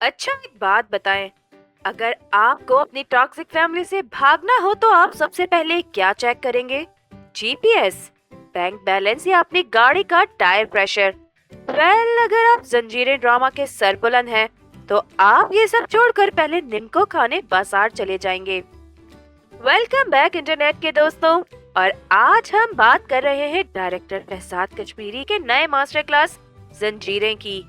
अच्छा एक बात बताएं, अगर आपको अपनी टॉक्सिक फैमिली से भागना हो तो आप सबसे पहले क्या चेक करेंगे? जीपीएस, बैंक बैलेंस या अपनी गाड़ी का टायर प्रेशर? अगर आप जंजीरें ड्रामा के सरबुलंद हैं, तो आप ये सब छोड़कर पहले निम्को खाने बाजार चले जाएंगे। वेलकम बैक इंटरनेट के दोस्तों। और आज हम बात कर रहे हैं डायरेक्टर फहसाद कश्मीरी के नए मास्टर क्लास जंजीरें की।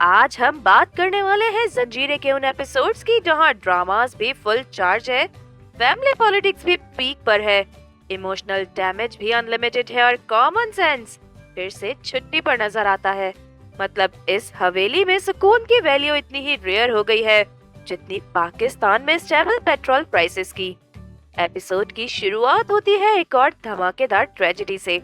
आज हम बात करने वाले हैं जंजीरें के उन एपिसोड्स की जहां ड्रामास भी फुल चार्ज है, फैमिली पॉलिटिक्स भी पीक पर है, इमोशनल डैमेज भी अनलिमिटेड है और कॉमन सेंस फिर से छुट्टी पर नजर आता है। मतलब इस हवेली में सुकून की वैल्यू इतनी ही रेयर हो गई है जितनी पाकिस्तान में स्टेबल पेट्रोल प्राइसेस की। एपिसोड की शुरुआत होती है एक और धमाकेदार ट्रेजेडी से।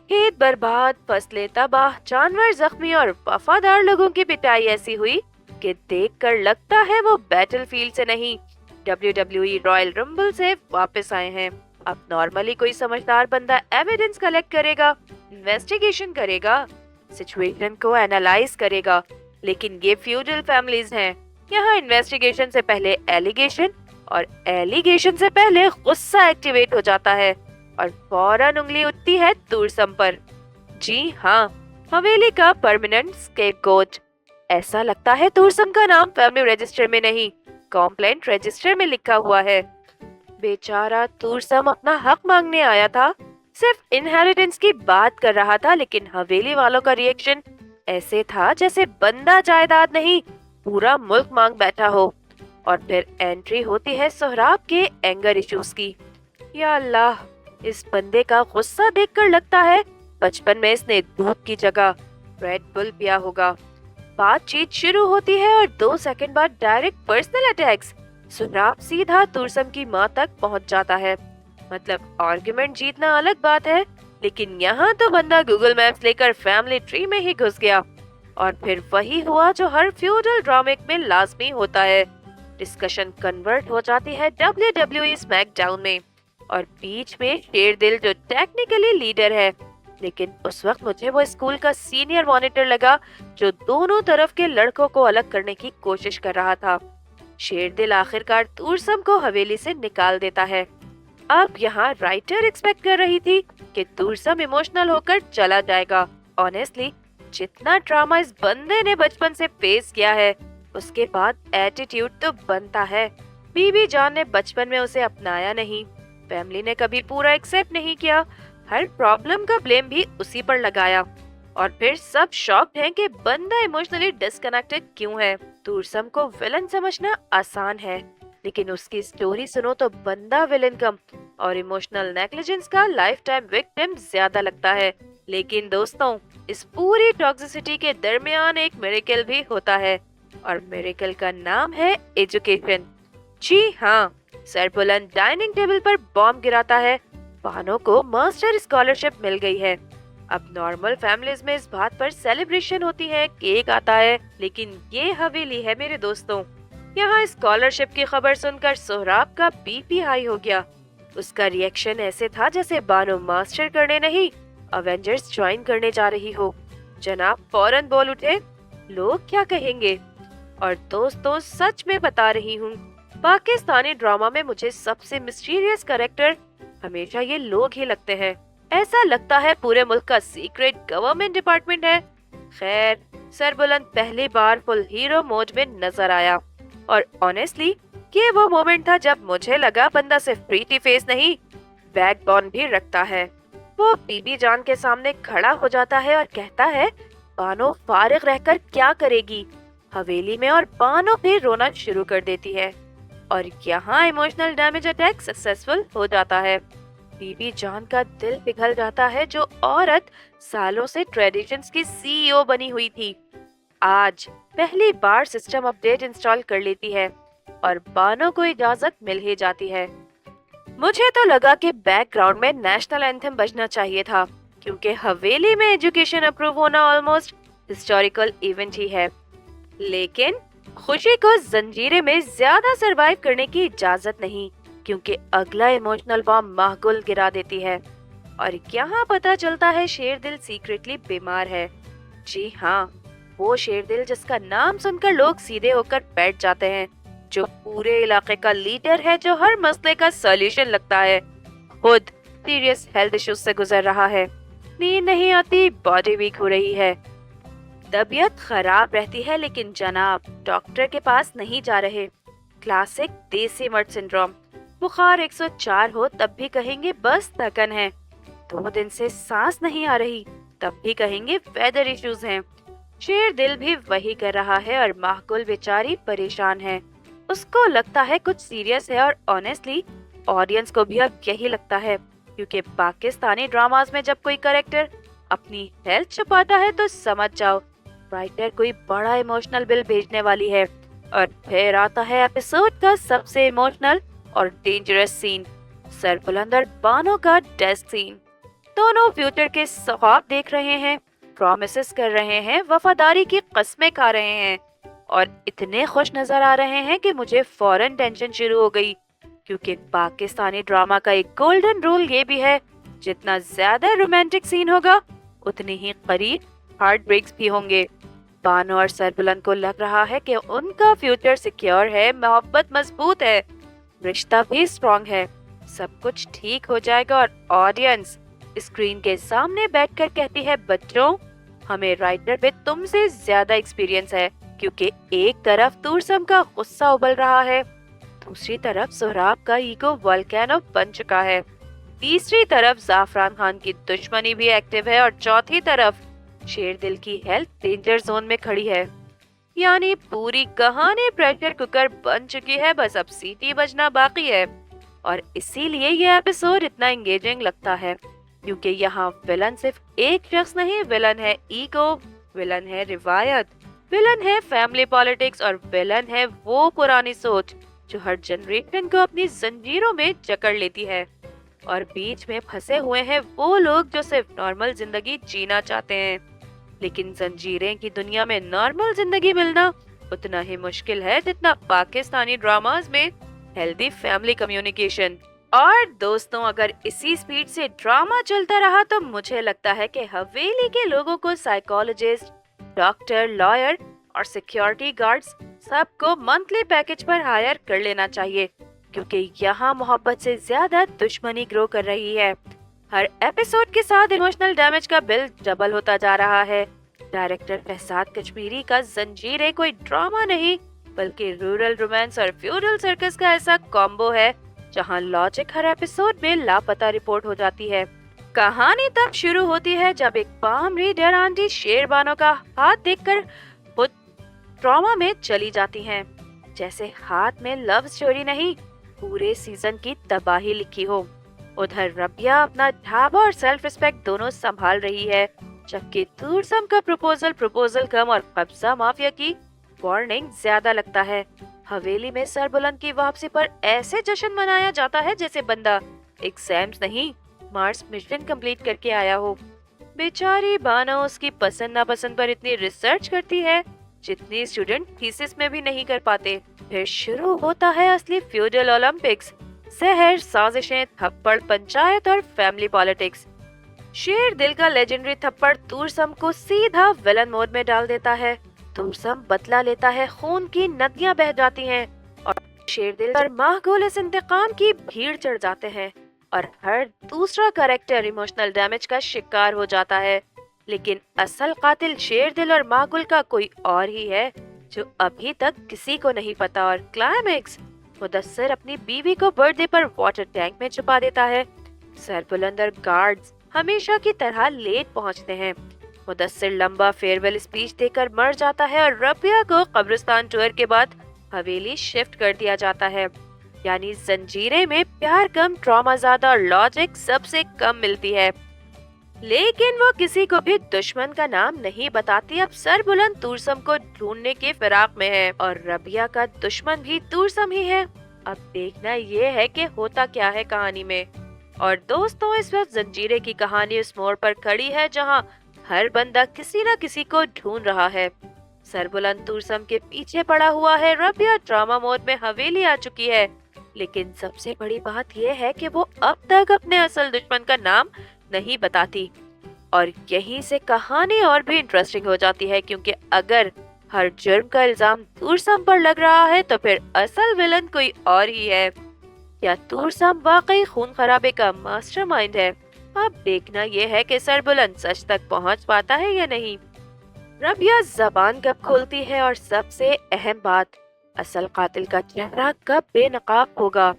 खेत बर्बाद, फसलें तबाह, जानवर जख्मी और वफादार लोगों की पिटाई ऐसी हुई कि देखकर लगता है वो बैटलफील्ड से नहीं, WWE रॉयल रंबल से वापस आए हैं। अब नॉर्मली कोई समझदार बंदा एविडेंस कलेक्ट करेगा, इन्वेस्टिगेशन करेगा, सिचुएशन को एनालाइज करेगा, लेकिन ये फ्यूडल फैमिलीज हैं। यहाँ इन्वेस्टिगेशन से पहले एलिगेशन और एलिगेशन से पहले गुस्सा एक्टिवेट हो जाता है और फौरन उंगली उठती है तूरसम पर। जी हाँ, हवेली का परमानेंट स्केपगोट। ऐसा लगता है तूरसम का नाम फैमिली रजिस्टर में नहीं, कंप्लेंट रजिस्टर में लिखा हुआ है। बेचारा तूरसम अपना हक मांगने आया था, सिर्फ इनहेरिटेंस की बात कर रहा था, लेकिन हवेली वालों का रिएक्शन ऐसे था जैसे बंदा जायदाद नहीं पूरा मुल्क मांग बैठा हो। और फिर एंट्री होती है सोहराब के एंगर इश्यूज की। या अल्लाह, इस बंदे का गुस्सा देखकर लगता है बचपन में इसने दूध की जगह रेड बुल पिया होगा। बातचीत शुरू होती है और 2 सेकंड बाद डायरेक्ट पर्सनल अटैक्स। सोहराब सीधा तुरसम की माँ तक पहुँच जाता है। मतलब आर्गुमेंट जीतना अलग बात है, लेकिन यहाँ तो बंदा गूगल मैप्स लेकर फैमिली ट्री में ही घुस गया। और फिर वही हुआ जो हर फ्यूडल ड्रामे में लाजमी होता है। डिस्कशन कन्वर्ट हो जाती है WWE स्मैकडाउन में, और बीच में शेरदिल जो टेक्निकली लीडर है, लेकिन उस वक्त मुझे वो स्कूल का सीनियर मॉनिटर लगा जो दोनों तरफ के लड़कों को अलग करने की कोशिश कर रहा था। शेरदिल आखिरकार तूरसम को हवेली से निकाल देता है। अब यहाँ राइटर एक्सपेक्ट कर रही थी कि तूरसम इमोशनल होकर चला जाएगा। ऑनेस्टली, जितना ड्रामा इस बंदे ने बचपन से फेस किया है, उसके बाद एटीट्यूड तो बनता है। बीबी जान ने बचपन में उसे अपनाया नहीं, फैमिली ने कभी पूरा एक्सेप्ट नहीं किया, हर प्रॉब्लम का ब्लेम भी उसी पर लगाया, और फिर सब शॉक्ड हैं कि बंदा इमोशनली डिस्कनेक्टेड क्यों है। तूरसम को विलन समझना आसान है, लेकिन उसकी स्टोरी सुनो तो बंदा विलन कम और इमोशनल नेग्लिजेंस का लाइफ टाइम विक्टिम ज्यादा लगता है। लेकिन दोस्तों, इस पूरी टॉक्सिसिटी के दरमियान एक मिरेकल भी होता है, और मिरेकल का नाम है एजुकेशन। जी हाँ, सरबुलंद डाइनिंग टेबल पर बॉम्ब गिराता है, बानो को मास्टर स्कॉलरशिप मिल गई है। अब नॉर्मल फैमिलीज में इस बात पर सेलिब्रेशन होती है, केक आता है, लेकिन ये हवेली है मेरे दोस्तों। यहाँ स्कॉलरशिप की खबर सुनकर सोहराब का बीपी हाई हो गया। उसका रिएक्शन ऐसे था जैसे बानो मास्टर करने नहीं, अवेंजर्स ज्वाइन करने जा रही हो। जनाब फौरन बोल उठे, लोग क्या कहेंगे। और दोस्तों, सच में बता रही हूँ, पाकिस्तानी ड्रामा में मुझे सबसे मिस्टीरियस कैरेक्टर हमेशा ये लोग ही लगते हैं। ऐसा लगता है पूरे मुल्क का सीक्रेट गवर्नमेंट डिपार्टमेंट है। खैर, सरबुलंद पहली बार फुल हीरो मोड में नजर आया, और ऑनेस्टली ये वो मोमेंट था जब मुझे लगा बंदा सिर्फ प्रीटी फेस नहीं, बैकबोन भी रखता है। वो बीबी जान के सामने खड़ा हो जाता है और कहता है, बानो फारिग रहकर क्या करेगी हवेली में, और बानो फिर रोना शुरू कर देती है। और यहाँ इमोशनल डैमेज अटैक सक्सेसफुल हो जाता है। बीबी जान का दिल पिघल जाता है, जो औरत सालों से ट्रेडिशंस की सीईओ बनी हुई थी, आज पहली बार सिस्टम अपडेट इंस्टॉल कर लेती है और बानो को इजाजत मिल ही जाती है। मुझे तो लगा कि बैकग्राउंड में नेशनल एंथम बजना चाहिए था, क्योंकि हवेली में एजुकेशन अप्रूव होना ऑलमोस्ट हिस्टोरिकल इवेंट ही है। लेकिन खुशी को जंजीरे में ज्यादा सरवाइव करने की इजाजत नहीं, क्योंकि अगला इमोशनल बॉम्ब माहगुल गिरा देती है। और यहाँ पता चलता है शेरदिल सीक्रेटली बीमार है। जी हाँ, वो शेरदिल जिसका नाम सुनकर लोग सीधे होकर बैठ जाते हैं, जो पूरे इलाके का लीडर है, जो हर मसले का सॉल्यूशन लगता है, खुद सीरियस हेल्थ इश्यूज से गुजर रहा है। नींद नहीं आती, बॉडी वीक हो रही है, तबीयत खराब रहती है, लेकिन जनाब डॉक्टर के पास नहीं जा रहे। क्लासिक देसी मर्द सिंड्रोम। बुखार 104 हो तब भी कहेंगे बस थकन है। 2 दिन से सांस नहीं आ रही तब भी कहेंगे वेदर इश्यूज हैं। शेरदिल भी वही कर रहा है और माहकुल बेचारी परेशान है। उसको लगता है कुछ सीरियस है और ऑनेस्टली ऑडियंस को भी अब यही लगता है, क्योंकि पाकिस्तानी ड्रामास में जब कोई कैरेक्टर अपनी हेल्थ छुपाता है तो समझ जाओ राइटर कोई बड़ा इमोशनल बिल भेजने वाली है। और फिर आता है एपिसोड का सबसे इमोशनल और डेंजरस सीन, सरबुलंद और बानो का डेथ सीन। दोनों फ्यूचर के ख्वाब देख रहे हैं, प्रॉमिसेस कर रहे हैं, वफादारी की कस्में खा रहे हैं और इतने खुश नजर आ रहे हैं कि मुझे फौरन टेंशन शुरू हो गई, क्योंकि पाकिस्तानी ड्रामा का एक गोल्डन रूल ये भी है, जितना ज्यादा रोमांटिक सीन होगा उतनी ही करीब हार्ट ब्रेक्स भी होंगे। बानो और सरबुलंद को लग रहा है कि उनका फ्यूचर सिक्योर है, मोहब्बत मजबूत है, रिश्ता भी स्ट्रॉन्ग है, सब कुछ ठीक हो जाएगा। और ऑडियंस स्क्रीन के सामने बैठकर कहती है बच्चों हमें राइटर पे तुमसे ज्यादा एक्सपीरियंस है, क्योंकि एक तरफ तुरसम का गुस्सा उबल रहा है, दूसरी तरफ सोहराब का ईगो वोल्केनो बन चुका है, तीसरी तरफ जाफरान खान की दुश्मनी भी एक्टिव है और चौथी तरफ शेरदिल की हेल्थ डेंजर जोन में खड़ी है। यानी पूरी कहानी प्रेशर कुकर बन चुकी है, बस अब सीटी बजना बाकी है। और इसीलिए ये एपिसोड इतना एंगेजिंग लगता है, क्योंकि यहाँ विलन सिर्फ एक शख्स नहीं, विलन है ईगो, विलन है रिवायत, विलन है फैमिली पॉलिटिक्स और विलन है वो पुरानी सोच जो हर जनरेशन को अपनी जंजीरों में जकड़ लेती है। और बीच में फंसे हुए हैं वो लोग जो सिर्फ नॉर्मल जिंदगी जीना चाहते हैं, लेकिन जंजीरें की दुनिया में नॉर्मल जिंदगी मिलना उतना ही मुश्किल है जितना पाकिस्तानी ड्रामास में हेल्दी फैमिली कम्युनिकेशन। और दोस्तों अगर इसी स्पीड से ड्रामा चलता रहा तो मुझे लगता है कि हवेली के लोगों को साइकोलॉजिस्ट, डॉक्टर, लॉयर और सिक्योरिटी गार्ड्स सबको मंथली पैकेज पर हायर कर लेना चाहिए, क्योंकि यहाँ मोहब्बत से ज्यादा दुश्मनी ग्रो कर रही है। हर एपिसोड के साथ इमोशनल डैमेज का बिल डबल होता जा रहा है। डायरेक्टर फहसाद कश्मीरी का जंजीरें कोई ड्रामा नहीं, बल्कि रूरल रोमांस और फ्यूडल सर्कस का ऐसा कॉम्बो है जहां लॉजिक हर एपिसोड में लापता रिपोर्ट हो जाती है। कहानी तब शुरू होती है जब एक पाम रीडर आंटी शेरबानो का हाथ देखकर खुद ट्रॉमा में चली जाती हैं, जैसे हाथ में लव स्टोरी नहीं पूरे सीजन की तबाही लिखी हो। उधर रबिया अपना ढाबा और सेल्फ रिस्पेक्ट दोनों संभाल रही है, जबकि तुरसम का प्रपोजल कम और कब्जा माफिया की वार्निंग ज्यादा लगता है। हवेली में सरबुलंद की वापसी पर ऐसे जश्न मनाया जाता है जैसे बंदा एग्जाम्स नहीं मार्स मिशन कंप्लीट करके आया हो। बेचारी बानो उसकी पसंद नापसंद पर इतनी रिसर्च करती है जितनी स्टूडेंट थीसिस में भी नहीं कर पाते। फिर शुरू होता है असली फ्यूडल ओलंपिक्स, शहर, साजिशें, थप्पड़, पंचायत और फैमिली पॉलिटिक्स। शेरदिल का लेजेंडरी थप्पड़ तुरसम को सीधा विलन मोड में डाल देता है। तुरसम बदला लेता है, खून की नदियां बह जाती हैं और शेरदिल पर माहगोल इस इंतकाम की भीड़ चढ़ जाते हैं और हर दूसरा कैरेक्टर इमोशनल डैमेज का शिकार हो जाता है। लेकिन असल कातिल शेरदिल और माहगुल का कोई और ही है जो अभी तक किसी को नहीं पता। और क्लाइमेक्स, मुदस्सिर अपनी बीवी को बर्थडे पर वाटर टैंक में छुपा देता है। सरबुलंद और गार्ड्स हमेशा की तरह लेट पहुंचते हैं। मुदस्सिर लंबा फेयरवेल स्पीच देकर मर जाता है और रबिया को कब्रिस्तान टूर के बाद हवेली शिफ्ट कर दिया जाता है। यानी जंजीरे में प्यार कम, ट्रॉमा ज्यादा और लॉजिक सबसे कम मिलती है। लेकिन वो किसी को भी दुश्मन का नाम नहीं बताती। अब सरबुलंद तुरसम को ढूंढने के फिराक में है और रबिया का दुश्मन भी तुरसम ही है। अब देखना ये है कि होता क्या है कहानी में। और दोस्तों इस वक्त जंजीरे की कहानी उस मोड़ पर खड़ी है जहां हर बंदा किसी न किसी को ढूंढ रहा है। सरबुलंद तुरसम के पीछे पड़ा हुआ है, रबिया ड्रामा मोड में हवेली आ चुकी है। लेकिन सबसे बड़ी बात यह है कि वो अब तक अपने असल दुश्मन का नाम नहीं बताती। اور یہیں سے کہانی اور بھی انٹرسٹنگ ہو جاتی ہے، کیونکہ اگر ہر جرم کا الزام تورسم پر لگ رہا ہے تو پھر اصل ولن کوئی اور ہی ہے، یا تورسم واقعی خون خرابے کا ماسٹر مائنڈ ہے۔ اب دیکھنا یہ ہے کہ سربلند سچ تک پہنچ پاتا ہے یا نہیں، ربیہ زبان کب کھولتی ہے، اور سب سے اہم بات، اصل قاتل کا چہرہ کب بے نقاب ہوگا۔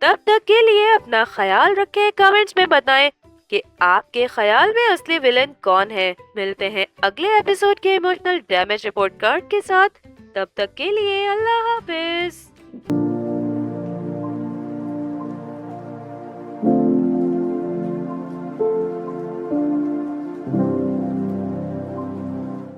تب تک کے لیے اپنا خیال رکھیں، کمنٹس میں بتائیں کہ آپ کے خیال میں اصلی ولن کون ہے۔ ملتے ہیں اگلے ایپیسوڈ کے ایموشنل ڈیمیج رپورٹ کارڈ کے ساتھ، تب تک کے لیے اللہ حافظ۔